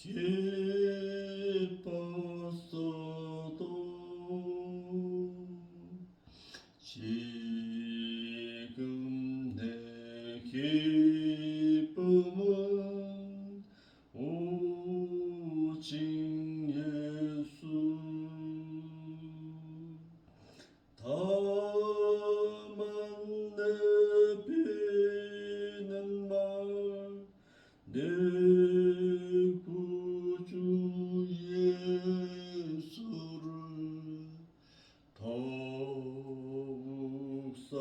기뻤어도 지금 내 기쁨은 오직 예수. 다만 내비는 말 내 구주 예수를 더욱 사랑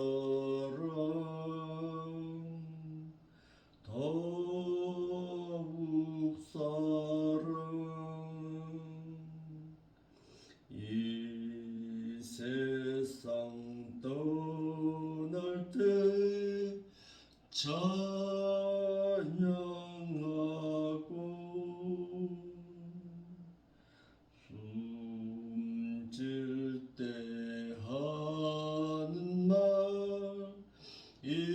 이 세상 떠날 때 찬양하고 숨질 때 하는 말 이것일세.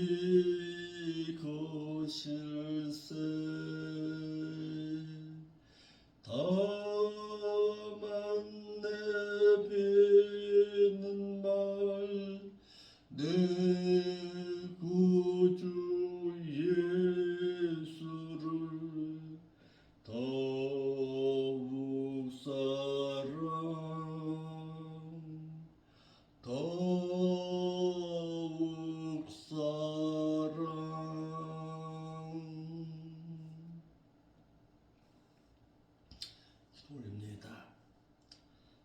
다만 내비는 말 내 구주 예수를 더욱 올립니다.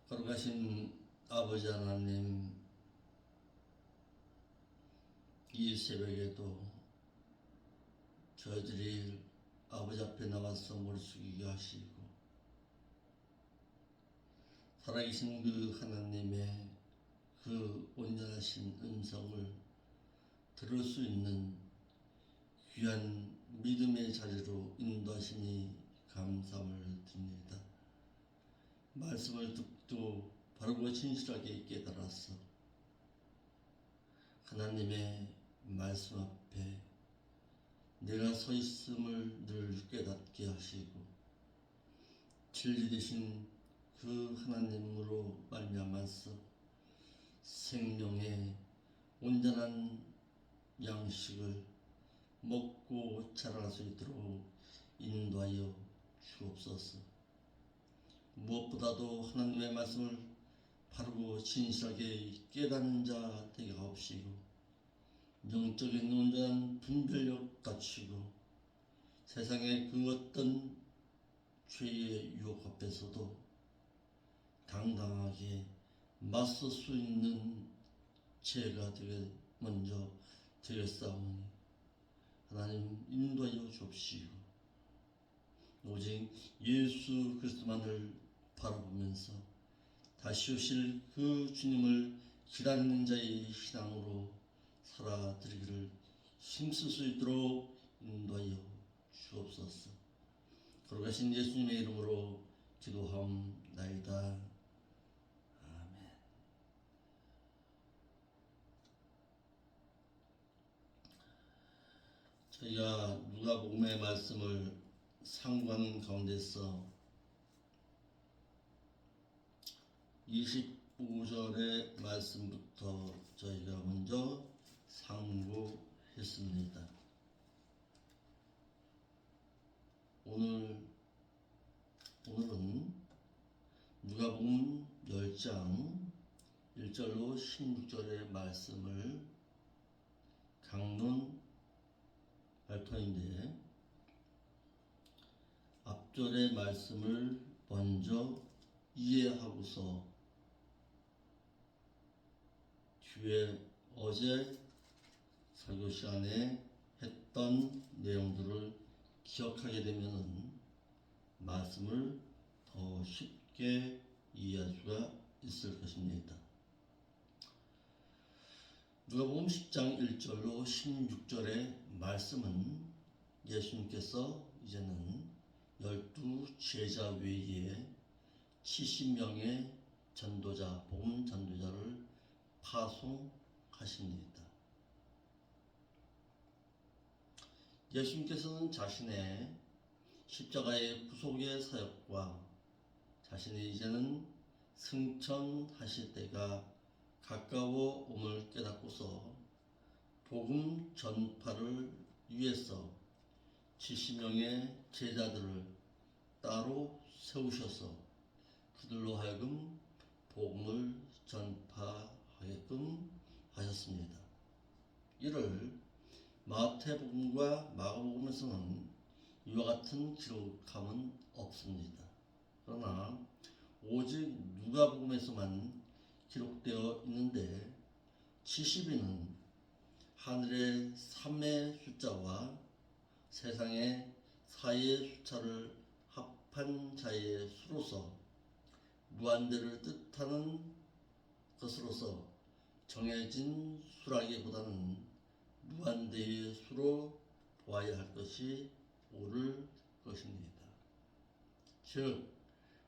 거룩하신 아버지 하나님, 이 새벽에도 저희들이 아버지 앞에 나와서 머리 숙이게 하시고 살아계신 그 하나님의 그 온전하신 음성을 들을 수 있는 귀한 믿음의 자리로 인도하시니 감사함을 드립니다. 말씀을 듣고 바르고 진실하게 깨달아서 하나님의 말씀 앞에 내가 서 있음을 늘 깨닫게 하시고 진리 되신 그 하나님으로 말미암아서 생명의 온전한 양식을 먹고 자랄 수 있도록 인도하여 주옵소서. 무엇보다도 하나님의 말씀을 바르고 진실하게 깨닫는 자 되게 하옵시고 영적인 온전한 분별력 갖추고 세상의 그 어떤 죄의 유혹 앞에서도 당당하게 맞설 수 있는 죄가 되게 먼저 되겠사오니 하나님 인도하여 주옵시고 오직 예수 그리스도만을 바라보면서 다시 오실 그 주님을 기다리는 자의 신앙으로 살아드리기를 힘쓸 수 있도록 인도하여 주옵소서. 거룩하신 예수님의 이름으로 기도하옵나이다. 아멘. 저희가 누가복음의 말씀을 상관 가운데서 25절의 말씀부터 저희가 먼저 상고했습니다. 오늘은 누가복음 10장 1절로 16절의 말씀을 강론할 터인데 앞절의 말씀을 먼저 이해하고서 뒤에 어제 설교 시간에 했던 내용들을 기억하게 되면 말씀을 더 쉽게 이해할 수가 있을 것입니다. 누가복음 10장 1절로 16절의 말씀은 예수님께서 이제는 12 제자 외에 70명의 전도자, 복음 전도자를 파송하십니다. 예수님께서는 자신의 십자가의 구속의 사역과 자신이 이제는 승천하실 때가 가까워 옴을 깨닫고서 복음 전파를 위해서 70명의 제자들을 따로 세우셔서 그들로 하여금 복음을 전파하게끔 하셨습니다. 이를 마태복음과 마가복음에서는 이와 같은 기록함은 없습니다. 그러나 오직 누가복음에서만 기록되어 있는데 70인은 하늘의 3의 숫자와 세상의 4의 숫자를 합한 자의 수로서 무한대를 뜻하는 것으로서 정해진 수라기보다는 무한대의 수로 보아야 할 것이 옳을 것입니다. 즉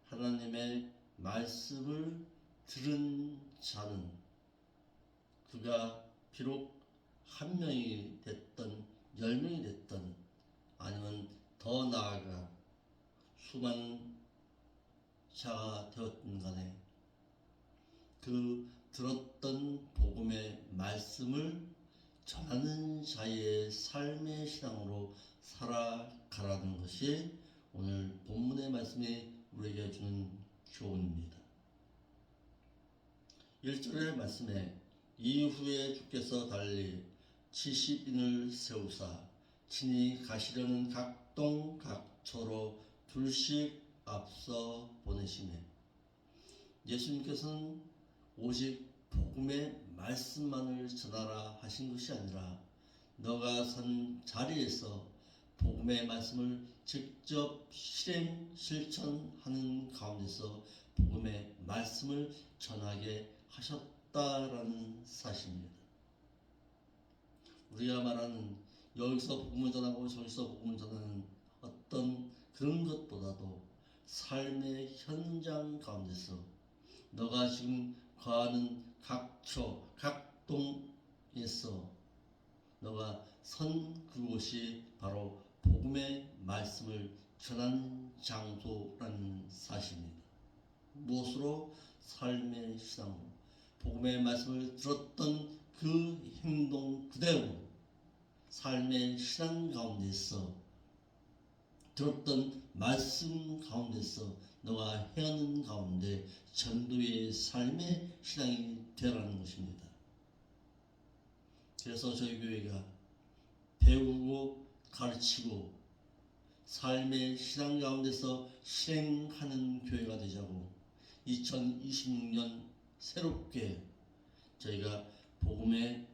하나님의 말씀을 들은 자는 그가 비록 한 명이 됐던 10명이 됐던 아니면 더 나아가 수많은 자가 되었든 간에 그 들었던 복음의 말씀을 전하는 자의 삶의 신앙으로 살아가라는 것이 오늘 본문의 말씀이 우리에게 주는 교훈입니다. 1절의 말씀에 이후에 주께서 달리 70인을 세우사 친히 가시려는 각동 각처로 둘씩 앞서 보내시매 예수님께서는 오직 복음의 말씀만을 전하라 하신 것이 아니라 너가 선 자리에서 복음의 말씀을 직접 실천하는 가운데서 복음의 말씀을 전하게 하셨다라는 사실입니다. 우리가 말하는 여기서 복음을 전하고 저기서 복음을 전하는 어떤 그런 것보다도 삶의 현장 가운데서 너가 지금 거하는 각처, 각동에서 너가 선 그곳이 바로 복음의 말씀을 전하는 장소라는 사실입니다. 무엇으로? 삶의 신앙으로 복음의 말씀을 들었던 그 행동 그대로 삶의 신앙 가운데서 들었던 말씀 가운데서 너가 행하는 가운데 전도의 삶의 신앙이 되라는 것입니다. 그래서 저희 교회가 배우고 가르치고 삶의 신앙 가운데서 실행하는 교회가 되자고 2026년 새롭게 저희가 복음의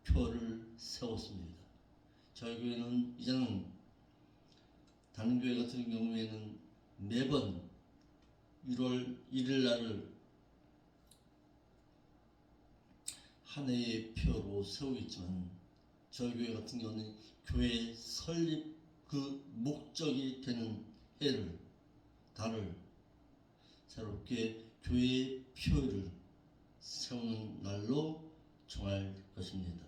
표를 세웠습니다. 저희 교회는 이제는 다른 교회 같은 경우에는 매번 1월 1일 날을 한 해의 표로 세우겠지만 저희 교회 같은 경우는 교회 설립 그 목적이 되는 해를 달을 새롭게 교회의 표를 세우는 날로 정할 것입니다.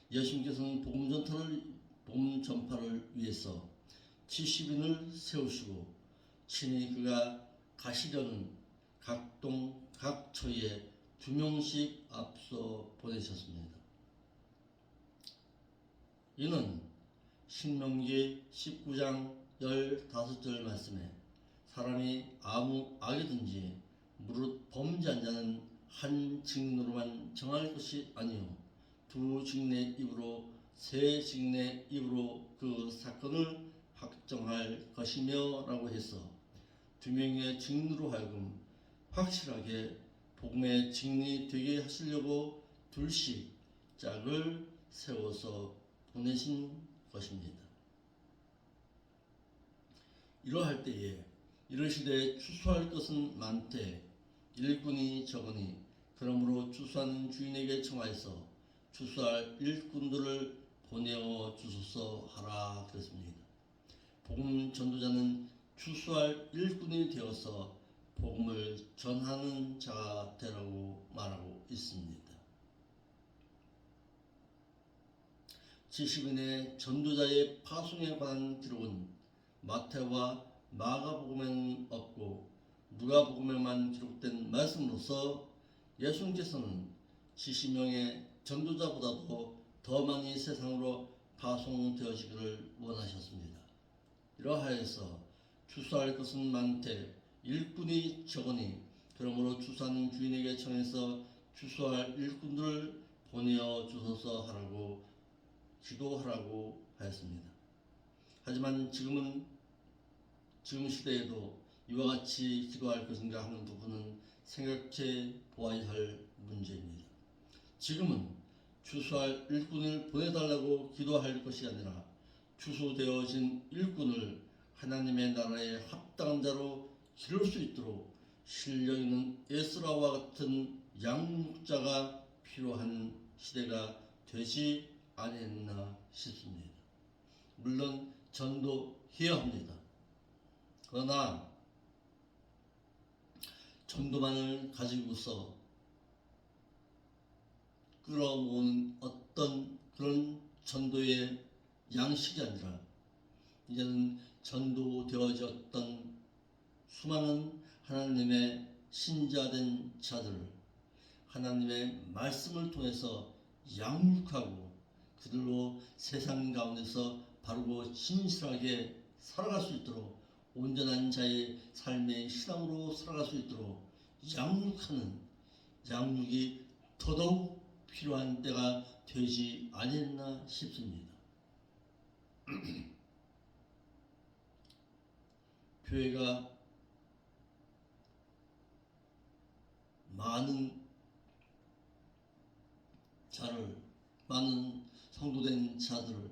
예수님께서는 복음 전파를 위해서 70인을 세우시고 친히 그가 가시려는 각동 각처에 2명씩 앞서 보내셨습니다. 이는 신명기 19장 15절 말씀에 사람이 아무 악이든지 무릇 범죄한 자는 한 직내로만 정할 것이 아니요 두 직내 입으로 세 직내 입으로 그 사건을 확정할 것이며 라고 해서 2명의 직내로 하여금 확실하게 복음의 직리 되게 하시려고 둘씩 짝을 세워서 보내신 것입니다. 이러할 때에 이르시되 추수할 것은 많되 일꾼이 적으니 그러므로 추수하는 주인에게 청하여서 추수할 일꾼들을 보내어 주소서 하라 그랬습니다. 복음 전도자는 추수할 일꾼이 되어서 복음을 전하는 자가 되라고 말하고 있습니다. 70인의 전도자의 파송에 관한 기록은 마태와 마가복음에는 없고 누가복음에만 기록된 말씀으로서 예수님께서는 70명의 전도자보다도 더 많이 세상으로 파송되어지기를 원하셨습니다. 이러하여서 추수할 것은 많되 일꾼이 적으니 그러므로 추수하는 주인에게 청해서 추수할 일꾼들을 보내어 주소서 하라고 기도하라고 하였습니다. 하지만 지금 시대에도 이와 같이 기도할 것인가 하는 부분은 생각해 보아야 할 문제입니다. 지금은 추수할 일꾼을 보내달라고 기도할 것이 아니라 추수되어진 일꾼을 하나님의 나라에 합당한 자로 기를 수 있도록 실력 있는 에스라와 같은 양육자가 필요한 시대가 되지 않았나 싶습니다. 물론 전도해야 합니다. 그러나 전도만을 가지고서 끌어모으는 어떤 그런 전도의 양식이 아니라 이제는 전도되어졌던 수많은 하나님의 신자된 자들, 하나님의 말씀을 통해서 양육하고 그들로 세상 가운데서 바르고 진실하게 살아갈 수 있도록 온전한 자의 삶의 신앙으로 살아갈 수 있도록 양육하는 양육이 더더욱 필요한 때가 되지 않았나 싶습니다. 교회가 많은 자를, 많은 성도된 자들을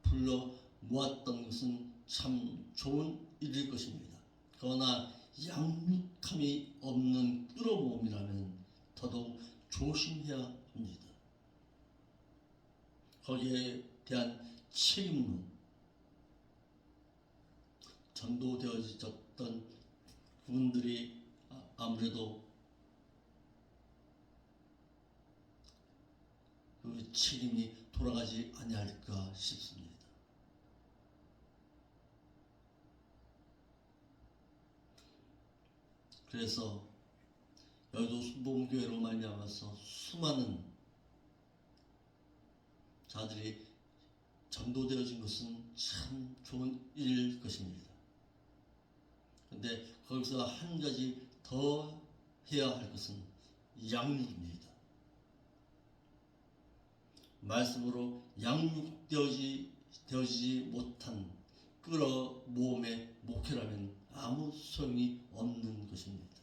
불러 모았던 것은 참 좋은 일일 것입니다. 그러나 양육함이 없는 끌어모음이라면 더더욱 조심해야 합니다. 거기에 대한 책임은 전도되어졌던 그분들이 아무래도 그 책임이 돌아가지 아니할까 싶습니다. 그래서 여의도 순복음교회로 말미암아서 수많은 자들이 전도되어진 것은 참 좋은 일일 것입니다. 그런데 거기서 한 가지 더 해야 할 것은 양육입니다. 말씀으로 양육되어지지 못한 끌어모음의 목회라면 아무 소용이 없는 것입니다.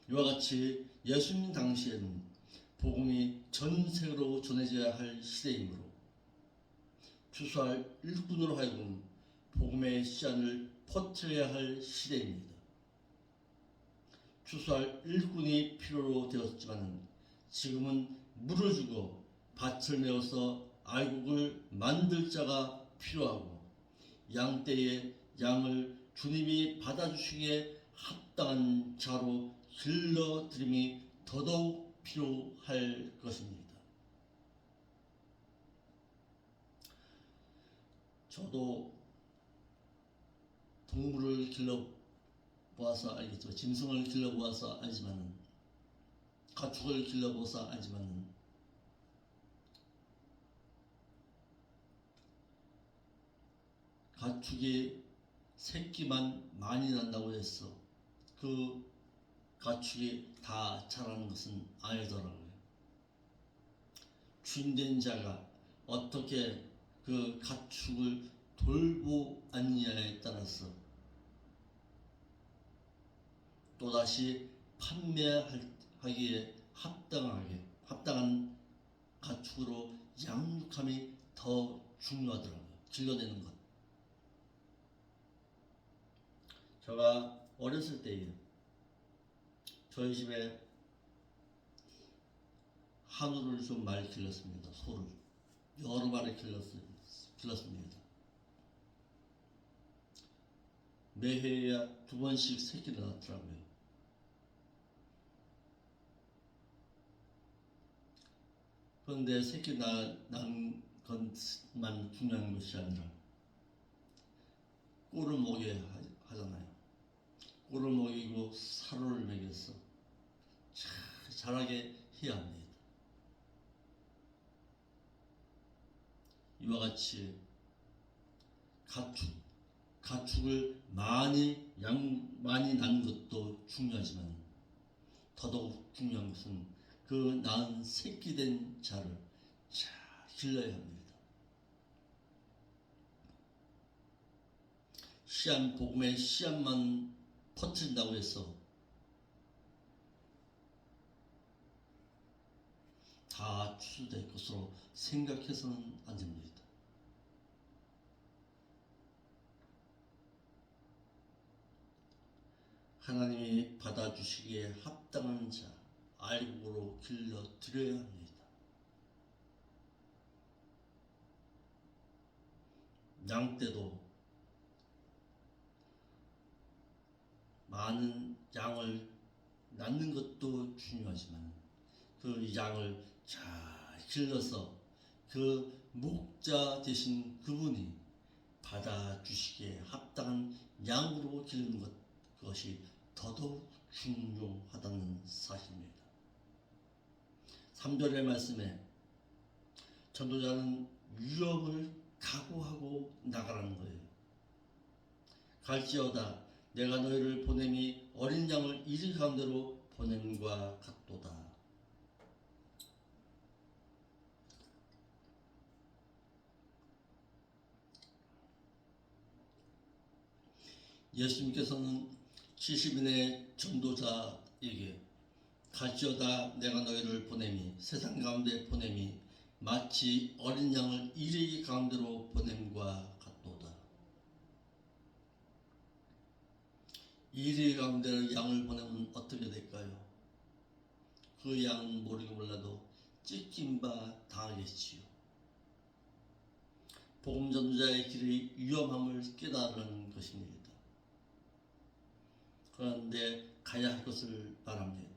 이와 같이 예수님 당시에는 복음이 전 세계로 전해져야 할 시대이므로 추수할 일꾼으로 하여금 복음의 씨앗을 퍼뜨려야 할 시대입니다. 추수할 일꾼이 필요로 되었지만 지금은 물을 주고 밭을 메워서 알곡을 만들 자가 필요하고 양떼의 양을 주님이 받아주시기에 합당한 자로 길러드림이 더더욱 필요할 것입니다. 저도 동물을 길러보아서 알겠죠. 짐승을 길러보아서 알지만, 가축을 길러보아서 알지만, 가축이 새끼만 많이 난다고 해서 그 가축이 다 자라는 것은 아니더라고요. 주인된 자가 어떻게 그 가축을 돌보았느냐에 따라서 또다시 판매하기에 합당한 가축으로 양육함이 더 중요하더라고요. 길러내는 것. 제가 어렸을 때에 저희 집에 한우를 좀 많이 길렀습니다. 소를 여러 마리 길렀습니다. 매해야 2번씩 새끼를 낳더라고요. 그런데 새끼 난 것만 중요한 것이 아니라 꼴을 먹여야 하잖아요. 꼴을 먹이고 사료를 먹여서 자라게 해야 합니다. 이와 같이 가축을 많이 낳는 것도 중요하지만 더더욱 중요한 것은 그 낳은 새끼된 자를 잘 길러야 합니다. 복음의 씨앗만 퍼뜨린다고 해서 다 추수될 것으로 생각해서는 안 됩니다. 하나님이 받아주시기에 합당한 자, 알곡으로 길러드려야 합니다. 양 떼도 많은 양을 낳는 것도 중요하지만 그 양을 잘 길러서 그 목자 되신 그분이 받아주시기에 합당한 양으로 기르는 그것이 더더욱 중요하다는 사실입니다. 3절의 말씀에 전도자는 위협을 각오하고 나가라는 거예요. 갈지어다 내가 너희를 보냄이 어린 양을 이리 가운데로 보냄과 같도다. 예수님께서는 70인의 전도자에게 갈지어다 내가 너희를 보냄이 세상 가운데 보냄이 마치 어린 양을 이리 가운데로 보냄과 같도다. 이리 가운데로 양을 보내면 어떻게 될까요? 그 양은 모르고 몰라도 찢긴 바 당하겠지요. 복음 전도자의 길의 위험함을 깨달은 것입니다. 그런데 가야 할 것을 말합니다.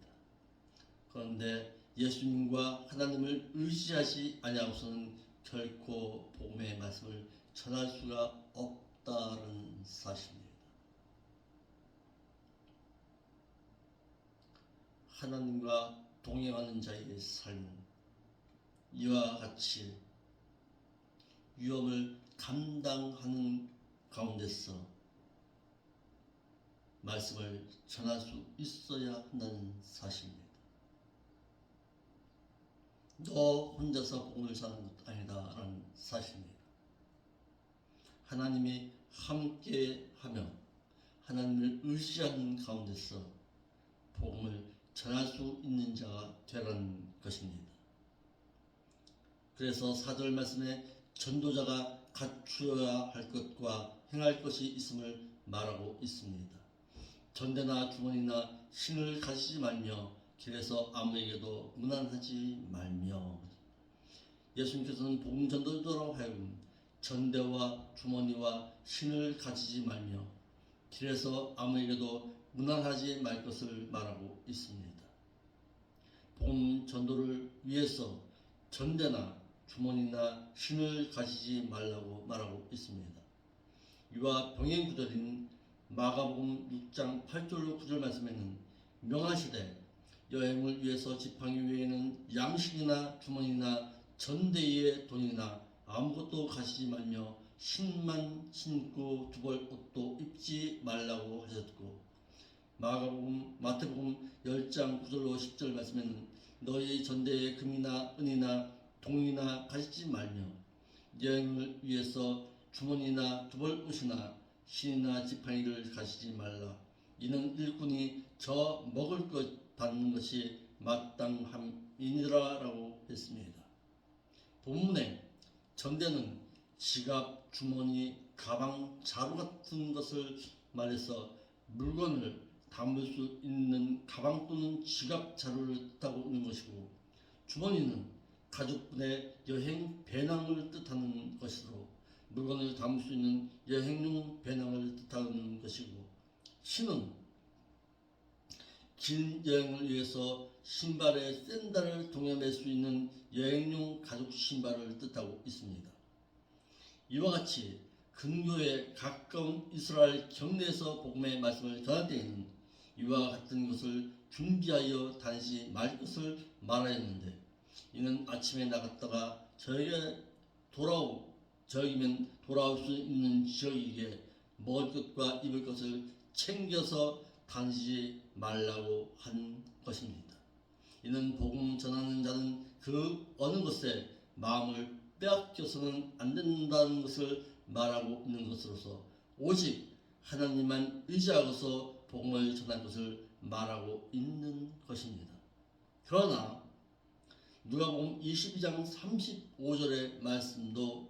그런데 예수님과 하나님을 의지하지 아니하고서는 결코 복음의 말씀을 전할 수가 없다는 사실입니다. 하나님과 동행하는 자의 삶은 이와 같이 위험을 감당하는 가운데서 말씀을 전할 수 있어야 한다는 사실입니다. 너 혼자서 복음을 전하는 것 아니다라는 사실입니다. 하나님이 함께하며 하나님을 의지하는 가운데서 복음을 전할 수 있는 자가 되라는 것입니다. 그래서 4절 말씀에 전도자가 갖추어야 할 것과 행할 것이 있음을 말하고 있습니다. 전대나 주머니나 신을 가지지 말며 길에서 아무에게도 무난하지 말며. 예수님께서는 복음 전도자로 하여금 전대와 주머니와 신을 가지지 말며 길에서 아무에게도 무난하지 말 것을 말하고 있습니다. 복음 전도를 위해서 전대나 주머니나 신을 가지지 말라고 말하고 있습니다. 이와 병행 구절인 마가복음 6장 8절로 9절 말씀에는 명하시되 여행을 위해서 지팡이 외에는 양식이나 주머니나 전대의 돈이나 아무것도 가지지 말며 신만 신고 두 벌 옷도 입지 말라고 하셨고, 마태복음 10장 9절로 10절 말씀에는 너희 전대에 금이나 은이나 동이나 가지지 말며 여행을 위해서 주머니나 두 벌 옷이나 신이나 지팡이를 가지지 말라. 이는 일꾼이 저 먹을 것 받는 것이 마땅함이니라라고 했습니다. 본문에 전대는 지갑, 주머니, 가방, 자루 같은 것을 말해서 물건을 담을 수 있는 가방 또는 지갑, 자루를 뜻하고 있는 것이고, 주머니는 가족분의 여행 배낭을 뜻하는 것으로 물건을 담을 수 있는 여행용 배낭을 뜻하는 것이고, 신은 긴 여행을 위해서 신발에 샌들을 동여맬 수 있는 여행용 가죽 신발을 뜻하고 있습니다. 이와 같이 근교에 가까운 이스라엘 경내에서 복음의 말씀을 전할 때에는 이와 같은 것을 준비하여 다니지 말 것을 말하였는데, 이는 아침에 나갔다가 저에게면 돌아올 수 있는 지역이기에 먹을 것과 입을 것을 챙겨서 다니지 말라고 한 것입니다. 이는 복음 전하는 자는 그 어느 것에 마음을 빼앗겨서는 안 된다는 것을 말하고 있는 것으로서 오직 하나님만 의지하고서 복음을 전할 것을 말하고 있는 것입니다. 그러나 누가복음 22장 35절의 말씀도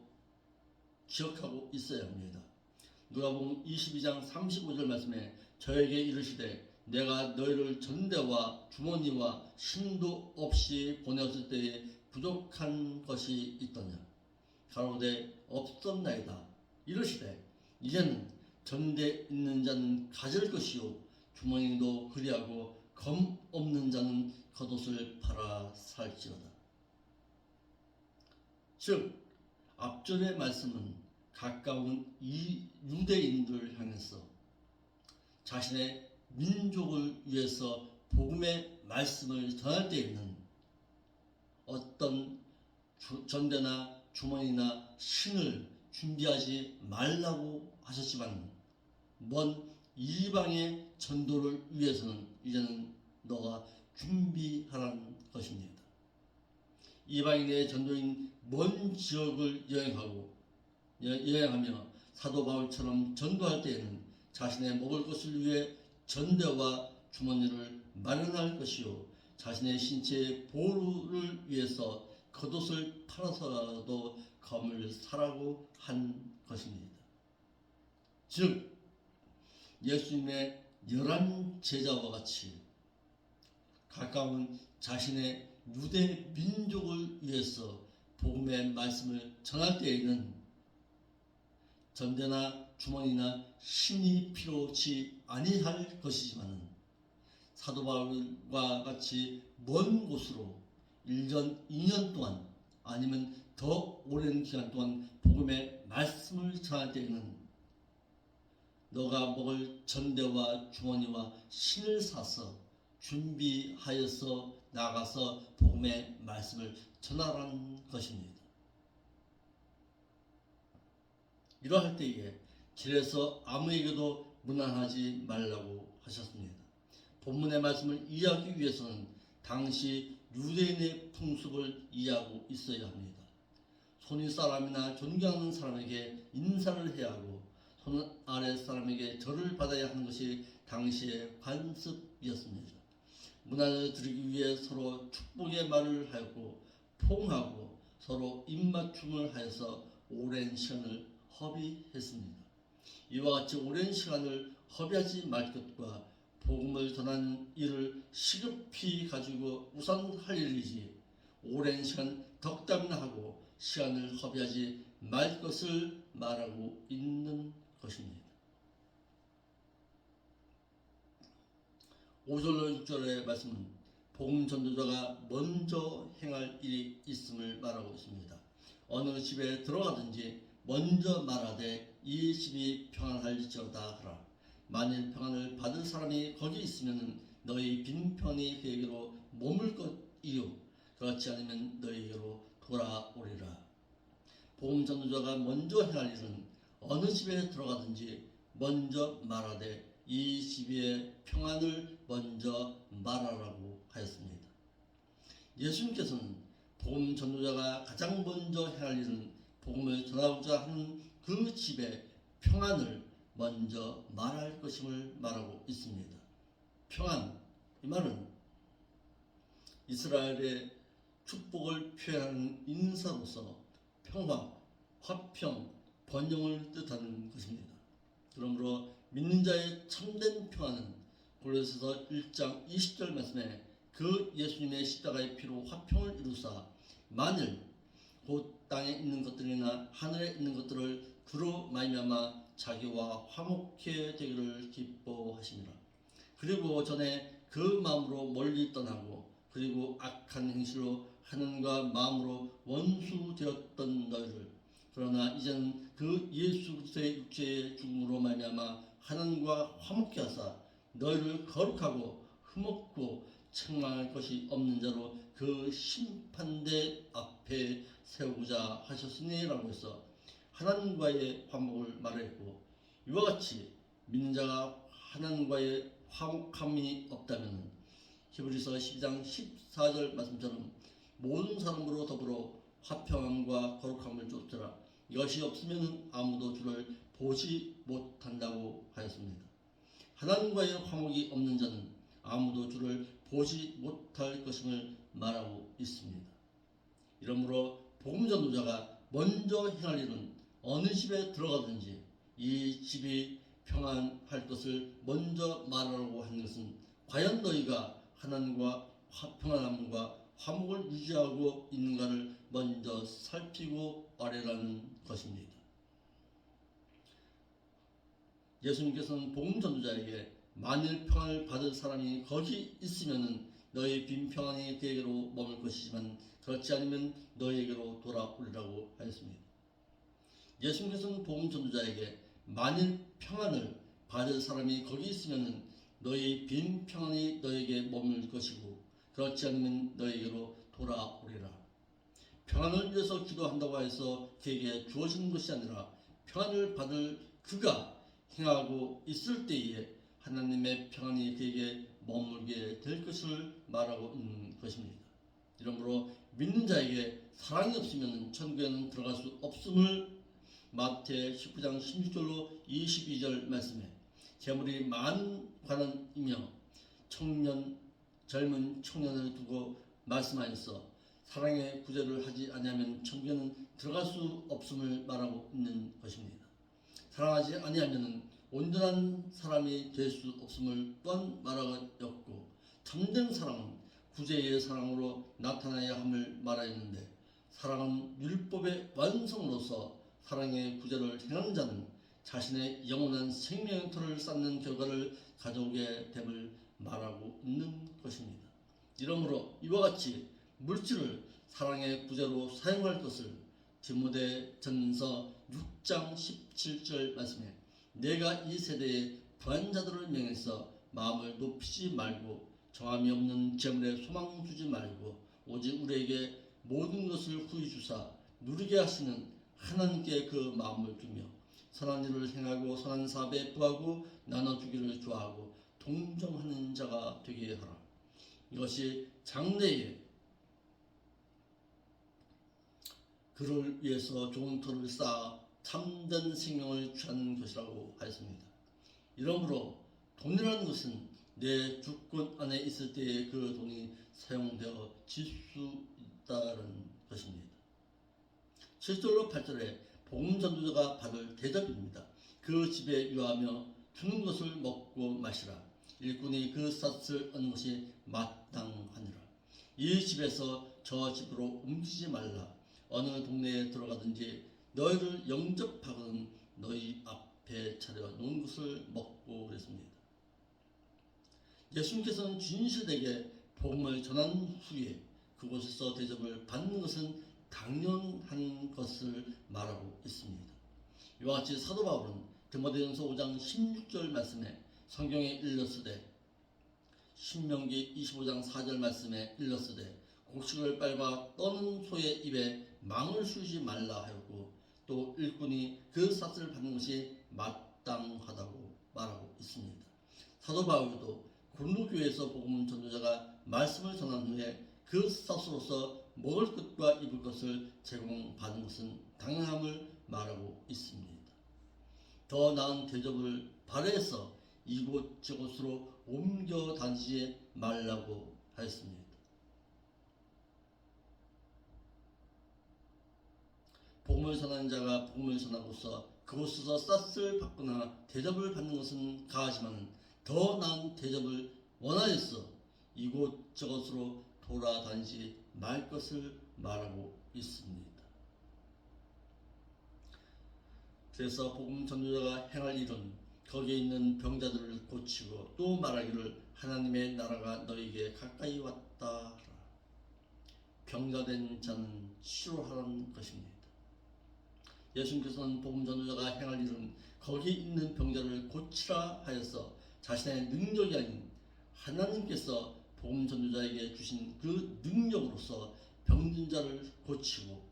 기억하고 있어야 합니다. 누가복음 22장 35절 말씀에 저에게 이르시되 내가 너희를 전대와 주머니와 신도 없이 보내었을 때에 부족한 것이 있더냐. 가로되 없었나이다. 이르시되 이제는 전대 있는 자는 가질 것이요 주머니도 그리하고 검 없는 자는 겉옷을 팔아 살지어다. 즉 앞전의 말씀은 가까운 이 유대인들을 향해서 자신의 민족을 위해서 복음의 말씀을 전할 때에는 어떤 전대나 주머니나 신을 준비하지 말라고 하셨지만 먼 이방의 전도를 위해서는 이제는 너가 준비하라는 것입니다. 이방인의 전도인 먼 지역을 여행하며 사도 바울처럼 전도할 때에는 자신의 먹을 것을 위해 전대와 주머니를 마련할 것이요 자신의 신체의 보호를 위해서 겉옷을 팔아서라도 검을 사라고 한 것입니다. 즉 예수님의 11 제자와 같이 가까운 자신의 유대 민족을 위해서 복음의 말씀을 전할 때에는 전대나 주머니나 신이 필요치 아니할 것이지만 사도 바울과 같이 먼 곳으로 1년, 2년 동안 아니면 더 오랜 기간 동안 복음의 말씀을 전할 때에는 너가 먹을 전대와 주머니와 신을 사서 준비하여서 나가서 복음의 말씀을 전하라는 것입니다. 이러할 때에 길에서 아무에게도 문안하지 말라고 하셨습니다. 본문의 말씀을 이해하기 위해서는 당시 유대인의 풍습을 이해하고 있어야 합니다. 손위 사람이나 존경하는 사람에게 인사를 해야 하고 손 아래 사람에게 절을 받아야 하는 것이 당시의 관습이었습니다. 문안을 드리기 위해 서로 축복의 말을 하였고 포옹하고 서로 입맞춤을 하여서 오랜 시간을 허비했습니다. 이와 같이 오랜 시간을 허비하지 말 것과 복음을 전하는 일을 시급히 가지고 우선 할 일이지 오랜 시간 덕담이나 하고 시간을 허비하지 말 것을 말하고 있는 것입니다. 5절로 6절의 말씀은 복음 전도자가 먼저 행할 일이 있음을 말하고 있습니다. 어느 집에 들어가든지 먼저 말하되 이 집이 평안할지어다 하라. 만일 평안을 받을 사람이 거기 있으면 너희 빈편이 그에게로 머물 것이요 그렇지 않으면 너희에게로 돌아오리라. 복음 전도자가 먼저 행할 일은 어느 집에 들어가든지 먼저 말하되 이 집의 평안을 먼저 말하라고 하였습니다. 예수님께서는 복음 전도자가 가장 먼저 행할 일은 복음을 전하고자 하는 그 집의 평안을 먼저 말할 것임을 말하고 있습니다. 평안, 이 말은 이스라엘의 축복을 표현하는 인사로서 평화, 화평, 번영을 뜻하는 것입니다. 그러므로 믿는 자의 참된 평안은 골로새서 1장 20절 말씀에 그 예수님의 십자가의 피로 화평을 이루사 만일 곧 땅에 있는 것들이나 하늘에 있는 것들을 그로 말미암아 자기와 화목해 되기를 기뻐하시니라. 그리고 전에 그 마음으로 멀리 떠나고 그리고 악한 행실로 하나님과 마음으로 원수 되었던 너희를 그러나 이제는 그 예수 그리스도의 육체의 죽음으로 말미암아 하나님과 화목케 하사 너희를 거룩하고 흠없고 책망할 것이 없는 자로 그 심판대 앞에 세우고자 하셨으니라고 해서 하나님과의 화목을 말했고 이와 같이 믿는 자가 하나님과의 화목함이 없다면 히브리서 12장 14절 말씀처럼 모든 사람으로 더불어 화평함과 거룩함을 쫓더라. 이것이 없으면 아무도 주를 보지 못한다고 하였습니다. 하나님과의 화목이 없는 자는 아무도 주를 보지 못할 것임을 말하고 있습니다. 이러므로 복음 전도자가 먼저 행할 일은 어느 집에 들어가든지 이 집이 평안할 것을 먼저 말하라고 하는 것은 과연 너희가 하나님과 평안함과 화목을 유지하고 있는가를 먼저 살피고 아뢰라는 것입니다. 예수님께서는 복음 전도자에게 만일 평안을 받을 사람이 거기 있으면 너희 빈 평안이 그에게로 머물 것이지만 그렇지 않으면 너희에게로 돌아오리라고 하였습니다. 예수님께서는 복음 전도자에게 만일 평안을 받을 사람이 거기 있으면 너희 빈 평안이 너에게 머물 것이고 그렇지 않으면 너에게로 돌아오리라. 평안을 위해서 기도한다고 해서 그에게 주어지는 것이 아니라 평안을 받을 그가 행하고 있을 때에 하나님의 평안이 그에게 머물게 될 것을 말하고 있는 것입니다. 이러므로 믿는 자에게 사랑이 없으면 천국에는 들어갈 수 없음을 마태 19장 16절로 22절 말씀에 재물이 많은 관원이며 젊은 청년을 두고 말씀하여서 사랑의 구제를 하지 아니하면 천국에는 들어갈 수 없음을 말하고 있는 것입니다. 사랑하지 아니하면 온전한 사람이 될 수 없음을 또한 말하였고 참된 사랑은 구제의 사랑으로 나타나야 함을 말하였는데 사랑은 율법의 완성으로서 사랑의 구제를 행하는 자는 자신의 영원한 생명의 터를 쌓는 결과를 가져오게 됨을 말하고 있는 것입니다. 이러므로 이와 같이 물질을 사랑의 구제로 사용할 것을 디모데전서 6장 17절 말씀에 내가 이 세대의 부한자들을 명해서 마음을 높이지 말고 정함이 없는 재물에 소망 두지 말고 오직 우리에게 모든 것을 후히 주사 누리게 하시는 하나님께 그 마음을 두며 선한 일을 행하고 선한 사업에 부하고 나눠주기를 좋아하고 동정하는 자가 되게 하라. 이것이 장래에 그를 위해서 좋은 터를 쌓아 참된 생명을 취하는 것이라고 하였습니다. 이러므로 돈이라는 것은 내 주권 안에 있을 때에 그 돈이 사용되어 질 수 있다는 것입니다. 7절로 8절에 복음 전도자가 받을 대접입니다. 그 집에 유하며 주는 것을 먹고 마시라. 일꾼이 그 쌀을 얻는 것이 마땅하니라. 이 집에서 저 집으로 옮기지 말라. 어느 동네에 들어가든지 너희를 영접하거든 너희 앞에 차려 놓은 것을 먹고 그랬습니다. 예수님께서는 진실되게 복음을 전한 후에 그곳에서 대접을 받는 것은 당연한 것을 말하고 있습니다. 이와 같이 사도 바울은 디모데전서 5장 16절 말씀에 성경에 일렀으되 신명기 25장 4절 말씀에 일렀으되 곡식을 빨아 떠는 소의 입에 망을 쑤지 말라 하였고 또 일꾼이 그 삭슬을 받는 것이 마땅하다고 말하고 있습니다. 사도 바울도 고린도교회에서 복음 전도자가 말씀을 전한 후에 그 삭슬로서 먹을 것과 입을 것을 제공받는 것은 당연함을 말하고 있습니다. 더 나은 대접을 바라해서 이곳저곳으로 옮겨 다니지 말라고 하였습니다. 복음을 전하는 자가 복음을 전하고서 그곳에서 쌀을 받거나 대접을 받는 것은 가하지만 더 나은 대접을 원하여서 이곳저곳으로 돌아다니지 말 것을 말하고 있습니다. 그래서 복음 전도자가 행할 일은 거기에 있는 병자들을 고치고 또 말하기를 하나님의 나라가 너에게 가까이 왔다. 병자된 자는 치료하라는 것입니다. 예수님께서는 복음 전도자가 행할 일은 거기 있는 병자를 고치라 하여서 자신의 능력이 아닌 하나님께서 복음 전도자에게 주신 그 능력으로서 병든 자를 고치고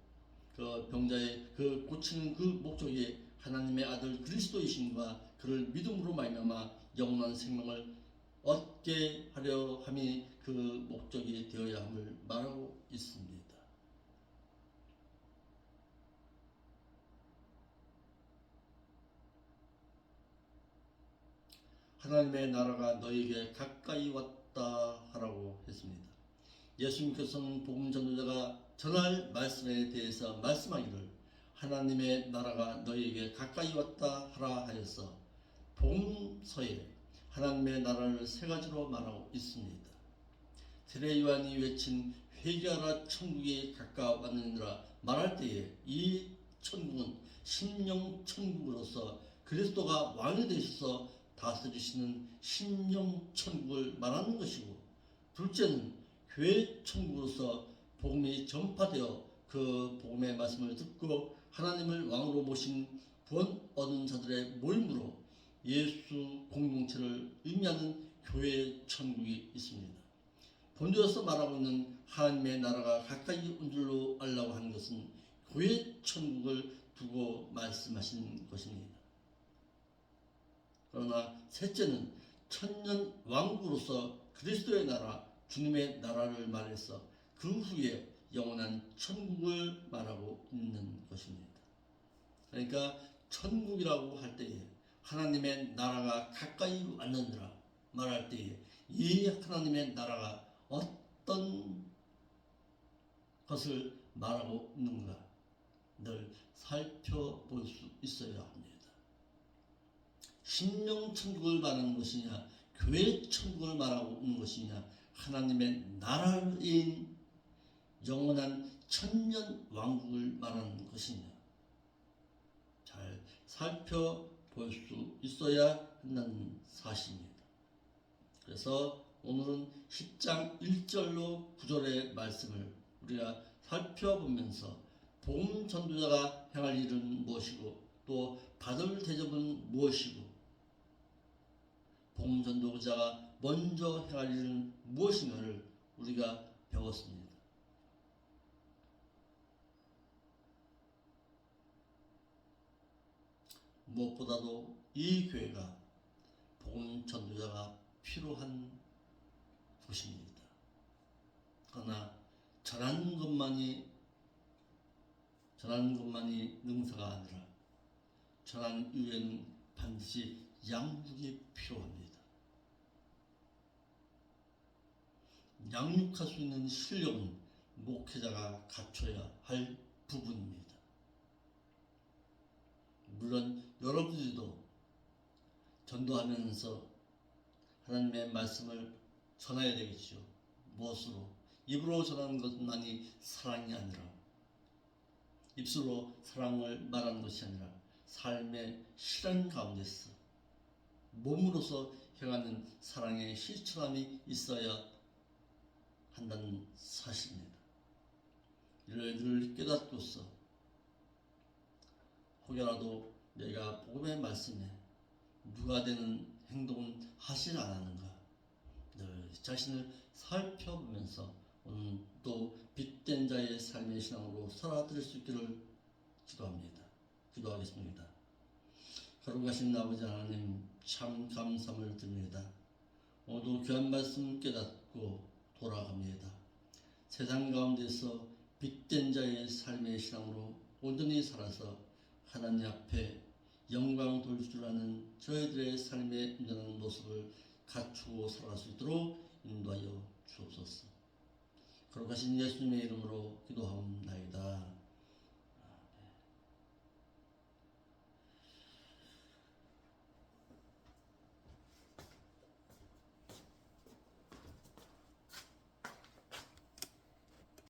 그 병자의 그 고치는 그 목적이 하나님의 아들 그리스도이심과 그를 믿음으로 말미암아 영원한 생명을 얻게 하려 함이 그 목적이 되어야 함을 말하고 있습니다. 하나님의 나라가 너에게 가까이 왔다 하라고 했습니다. 예수님께서는 복음 전도자가 전할 말씀에 대해서 말씀하기를 하나님의 나라가 너희에게 가까이 왔다 하라 하여서 복음서에 하나님의 나라를 세 가지로 말하고 있습니다. 세례 요한이 외친 회개하라 천국이 가까웠느니라 말할 때에 이 천국은 심령 천국으로서 그리스도가 왕이 되셔서 다스리시는 심령 천국을 말하는 것이고, 둘째는 교회 천국으로서 복음이 전파되어 그 복음의 말씀을 듣고 하나님을 왕으로 모신 구원 얻은 자들의 모임으로 예수 공동체를 의미하는 교회 천국이 있습니다. 본도에서 말하고 있는 하나님의 나라가 가까이 온 줄로 알라고 하는 것은 교회 천국을 두고 말씀하신 것입니다. 그러나 셋째는 천년 왕국으로서 그리스도의 나라, 주님의 나라를 말해서 그 후에 영원한 천국을 말하고 있는 것입니다. 그러니까 천국이라고 할 때에 하나님의 나라가 가까이 왔느니라 말할 때에 이 하나님의 나라가 어떤 것을 말하고 있는가 늘 살펴볼 수 있어야 합니다. 심령 천국을 말하는 것이냐, 교회 천국을 말하고 있는 것이냐, 하나님의 나라인 영원한 천년 왕국을 말하는 것이냐, 잘 살펴볼 수 있어야 한다는 사실입니다. 그래서 오늘은 10장 1절로 9절의 말씀을 우리가 살펴보면서 복음 전도자가 행할 일은 무엇이고 또 받을 대접은 무엇이고 복음 전도자가 먼저 행할 일은 무엇인가를 우리가 배웠습니다. 무엇보다도 이 교회가 복음 전도자가 필요한 곳입니다. 그러나 전하는 것만이 능사가 아니라 전하는 이후에는 반드시 양육이 필요합니다. 양육할 수 있는 실력은 목회자가 갖춰야 할 부분입니다. 물론 여러분들도 전도하면서 하나님의 말씀을 전해야 되겠죠. 무엇으로? 입으로 전하는 것만이 사랑이 아니라 입술로 사랑을 말하는 것이 아니라 삶의 실현 가운데서 몸으로서 행하는 사랑의 실천함이 있어야 한다는 사실입니다. 이를 늘 깨닫고서 혹여라도 내가 복음의 말씀에 누가 되는 행동은 하지 않았는가 늘 자신을 살펴보면서 오늘 또 빛된 자의 삶의 신앙으로 살아드릴 수 있기를 기도하겠습니다. 거룩하신 아버지 하나님 참 감사함을 드립니다. 오늘도 귀한 말씀 깨닫고 돌아갑니다. 세상 가운데서 빛된 자의 삶의 신앙으로 온전히 살아서 하나님 앞에 영광 돌릴 줄 아는 저희들의 삶의 온전한 모습을 갖추고 살아갈 수 있도록 인도하여 주옵소서. 거룩하신 예수님의 이름으로 기도하옵나이다.